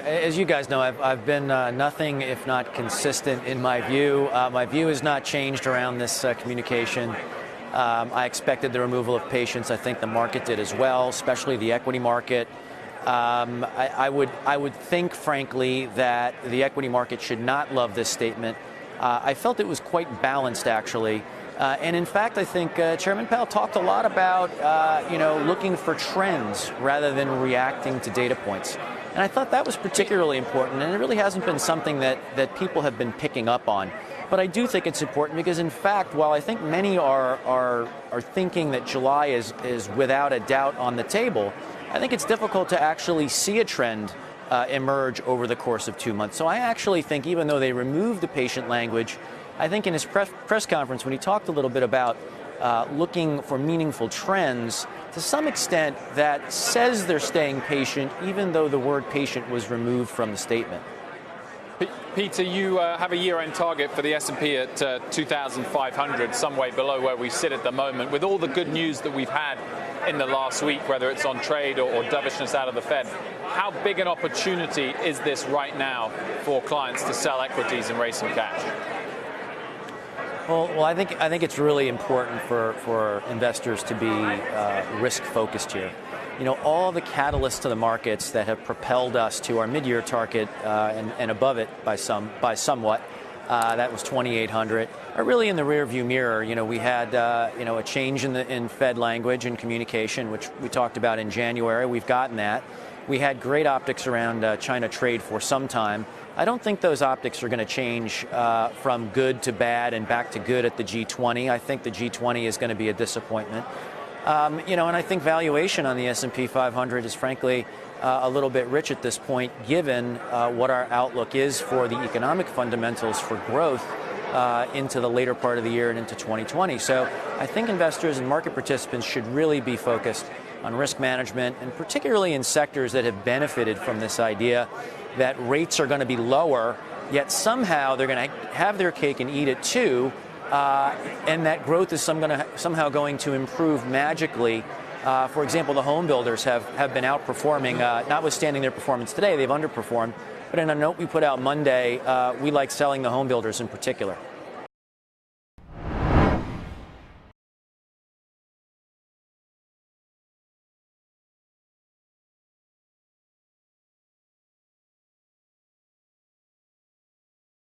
as you guys know, I've been nothing if not consistent in my view. My view has not changed around this communication. I expected the removal of patience. I think the market did as well, especially the equity market. I would think, frankly, that the equity market should not love this statement. I felt it was quite balanced, actually. And in fact, I think Chairman Powell talked a lot about, looking for trends rather than reacting to data points. And I thought that was particularly important, and it really hasn't been something that people have been picking up on. But I do think it's important because, in fact, while I think many are thinking that July is without a doubt on the table, I think it's difficult to actually see a trend emerge over the course of 2 months. So I actually think, even though they removed the patient language, I think in his press conference, when he talked a little bit about looking for meaningful trends, to some extent that says they're staying patient, even though the word patient was removed from the statement. Peter, you have a year-end target for the S&P at 2,500, some way below where we sit at the moment. With all the good news that we've had in the last week, whether it's on trade or dovishness out of the Fed, how big an opportunity is this right now for clients to sell equities and raise some cash? Well, I think it's really important for investors to be risk-focused here. You know, all the catalysts to the markets that have propelled us to our mid-year target and above it by somewhat, that was 2,800, are really in the rearview mirror. You know, we had a change in Fed language and communication, which we talked about in January. We've gotten that. We had great optics around China trade for some time. I don't think those optics are going to change from good to bad and back to good at the G20. I think the G20 is going to be a disappointment. And I think valuation on the S&P 500 is frankly a little bit rich at this point, given what our outlook is for the economic fundamentals for growth into the later part of the year and into 2020. So I think investors and market participants should really be focused on risk management, and particularly in sectors that have benefited from this idea that rates are going to be lower, yet somehow they're going to have their cake and eat it too, and that growth is somehow going to improve magically. For example, the home builders have been outperforming, notwithstanding their performance today, they've underperformed. But in a note we put out Monday, we like selling the home builders in particular.